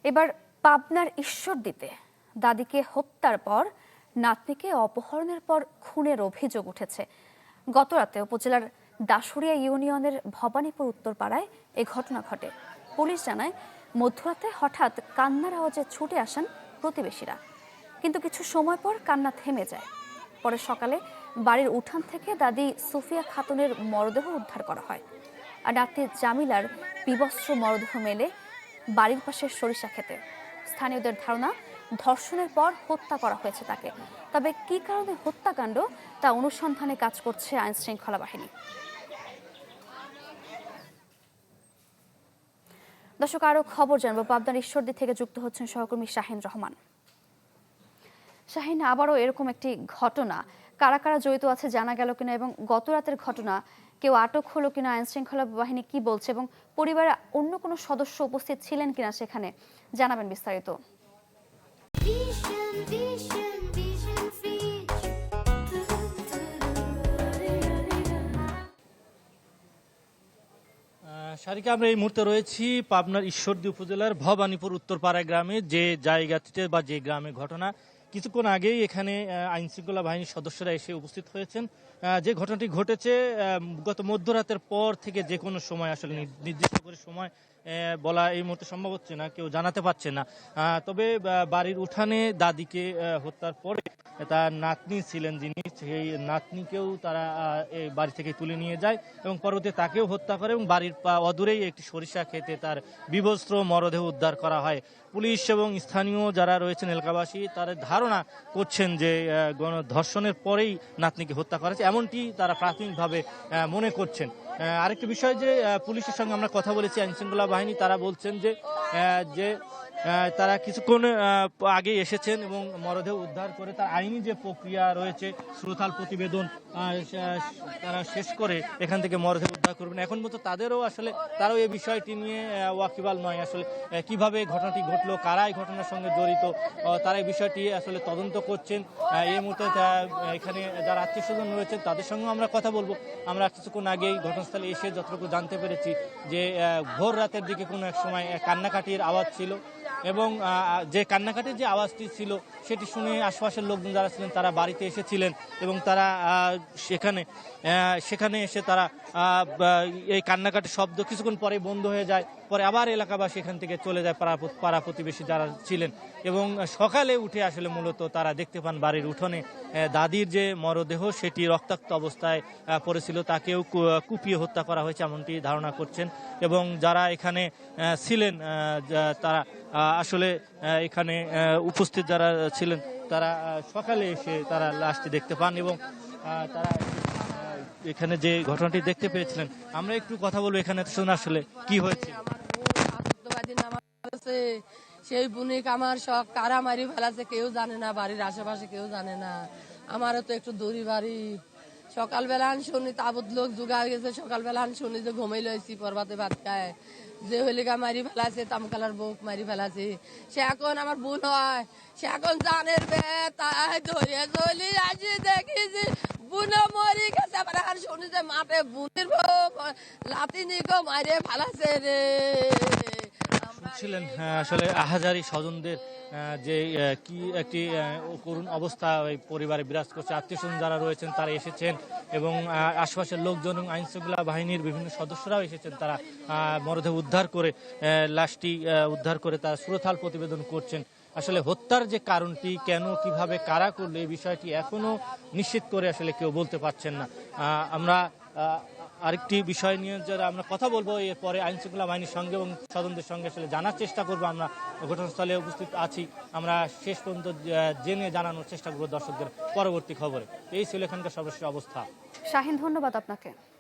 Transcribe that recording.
এবার পাবনার ঈশ্বরদীতে দাদিকে হত্যার পর নাতনিকে অপহরণের পর খুনের অভিযোগ উঠেছে। গতরাতে উপজেলার দাসুরিয়া ইউনিয়নের ভবানীপুর উত্তরপাড়ায় এই ঘটনা ঘটে। পুলিশ জানায়, মধ্যরাতে হঠাৎ কান্নার আওয়াজে ছুটে আসেন প্রতিবেশীরা, কিন্তু কিছু সময় পর কান্না থেমে যায়। পরে সকালে বাড়ির উঠান থেকে দাদি সুফিয়া খাতুনের মরদেহ উদ্ধার করা হয়, আর নাতনি জামিলার বিবস্ত্র মরদেহ মেলে বাড়ির পাশের সরিষা খেতে। স্থানীয়দের ধারণা, ধর্ষণের পর হত্যা করা হয়েছে তাকে। তবে কী কারণে হত্যাকাণ্ড তা অনুসন্ধানে কাজ করছে আইন শৃঙ্খলা বাহিনী। দর্শক, আরো খবর জানবো। পাবনার ঈশ্বরদী থেকে যুক্ত হচ্ছেন সহকর্মী শাহিন রহমান। শাহিন, আবারও এরকম একটি ঘটনা, কারা কারা জড়িত আছে জানা গেল কিনা, এবং গত রাতের ঘটনা কেউ আটক হলো কিনা, আইন শৃঙ্খলা বাহিনী কি বলছে, এবং পরিবারের অন্য কোনো সদস্য উপস্থিত ছিলেন কিনা সেখানে, জানাবেন বিস্তারিত। সারিকা, আমরা এই মুহূর্তে রয়েছি পাবনার ঈশ্বরদী উপজেলার ভবানীপুর উত্তরপাড়া গ্রামে, যে জায়গাটিতে বা যে গ্রামে ঘটনা। কিছুক্ষণ আগেই এখানে আইন শৃঙ্খলা বাহিনীর সদস্যরা এসে উপস্থিত হয়েছেন। যে ঘটনাটি ঘটেছে গত মধ্যরাতের পর থেকে যে কোনো সময়, আসলে নির্দিষ্ট করে সময় বলা এই মুহূর্তে সম্ভব হচ্ছে না, কেউ জানাতে পারছে না। তবে বাড়ির উঠানে দাদিকে হত্যার পরে তার নাতনি ছিলেন যিনি, সেই নাতনিকেও তারা এই বাড়ি থেকে তুলে নিয়ে যায় এবং পরবর্তীতে তাকেও হত্যা করে, এবং বাড়ির অদূরেই একটি সরিষা খেতে তার বিবস্ত্র মরদেহ উদ্ধার করা হয়। পুলিশ এবং স্থানীয় যারা রয়েছেন এলাকাবাসী, তারা ধারণা করছেন যে গণধর্ষণের পরেই নাতনিকে হত্যা করা হয়েছে, এমনটি তারা প্রাথমিকভাবে মনে করছেন। আরেকটি বিষয়, যে পুলিশের সঙ্গে আমরা কথা বলেছি, আইন শৃঙ্খলা বাহিনী তারা বলছেন যে তারা কিছুক্ষণ আগে এসেছেন এবং মরদেহ উদ্ধার করে তার আইনি যে প্রক্রিয়া রয়েছে, শ্রোতাল প্রতিবেদন তারা শেষ করে এখান থেকে মরদেহ উদ্ধার করবেন। এখন মতো তারাও এই বিষয়টি নিয়ে ওয়াকিবহাল নয়। আসলে কিভাবে ঘটনাটি ঘটলো, কারা এই ঘটনার সঙ্গে জড়িত, তারা এই বিষয়টি আসলে তদন্ত করছেন। এই মুহূর্তে এখানে যারা আত্মীয় স্বজন রয়েছেন তাদের সঙ্গেও আমরা কথা বলবো। আমরা কিছুক্ষণ আগেই ঘটনাস্থলে এসে যতটুকু জানতে পেরেছি যে ভোর রাতের দিকে কোনো এক সময় কান্নাকাটির আওয়াজ ছিল, এবং যে কান্নাকাটির যে আওয়াজটি ছিল সেটি শুনে আশপাশের লোকজন যারা ছিলেন তারা বাড়িতে এসেছিলেন, এবং তারা সেখানে এসে তারা এই কান্নাকাটির শব্দ কিছুক্ষণ পরে বন্ধ হয়ে যায়। পরে আবার এলাকাবাসী এখান থেকে চলে যায়, পাড়া প্রতিবেশী যারা ছিলেন, এবং সকালে উঠে আসলে মূলত তারা দেখতে পান বাড়ির উঠোনে দাদির যে মরদেহ সেটি রক্তাক্ত অবস্থায় পড়েছিল, তাকেও কুপিয়ে হত্যা করা হয়েছে এমনটি ধারণা করছেন। এবং যারা এখানে ছিলেন, তারা আসলে এখানে উপস্থিত যারা ছিলেন তারা সকালে এসে তারা লাশটি দেখতে পান, এবং তারা এখানে যে ঘটনাটি দেখতে পেয়েছিলেন। আমরা একটু কথা বলবো এখানে শুনে আসলে কি হয়েছে। সেই বুনিক আমার শখ কারা মারি ফেলাছে কেউ জানে না, বাড়ির আশেপাশে কেউ জানে না। আমারও তো একটু দূরি বাড়ি। সকালবেলা শুনি তাবুত লোক জোগা গেছে, সকালবেলা শুনি যে ঘুমাই লইছি পর্বাতে ভাত খায়, যে হলিকা মারি ফেলাছে, তামকালার বউক মারি ফেলাছে। সে এখন আমার বোন হয়, সে এখন জানের তাই ধরে চলি আসি, দেখিছি বুনো মরি গেছে। আবার এখন শুনি যে মাঠে বুনের বউ লাতি নিকো মারিয়ে ফেলাছে রে। ছিলেন আসলে আহাজারি স্বজনদের যে কি একটি করুণ অবস্থা ওই পরিবারে বিরাজ করছে। আত্মীয় স্বজন যারা রয়েছেন তারা এসেছেন, এবং আশপাশের লোকজন এবং আইন শৃঙ্খলা বাহিনীর বিভিন্ন সদস্যরাও এসেছেন। তারা মরদেহ উদ্ধার করে লাশটি উদ্ধার করে তারা সুরথাল প্রতিবেদন করছেন। আসলে হত্যার যে কারণটি, কেন, কিভাবে, কারা করলো, এই বিষয়টি এখনো নিশ্চিত করে আসলে কেউ বলতে পারছেন না। আমরা আরেকটি বিষয় নিয়ে যারা আমরা কথা বলবো এরপরে আইন শৃঙ্খলা বাহিনীর সঙ্গে এবং স্বজনদের সঙ্গে আসলে জানার চেষ্টা করবো। আমরা ঘটনাস্থলে উপস্থিত আছি, আমরা শেষ পর্যন্ত জেনে জানানোর চেষ্টা করবো দর্শকদের পরবর্তী খবরে। এই ছিল এখানকার সর্বশেষ অবস্থা। শাহিন, ধন্যবাদ আপনাকে।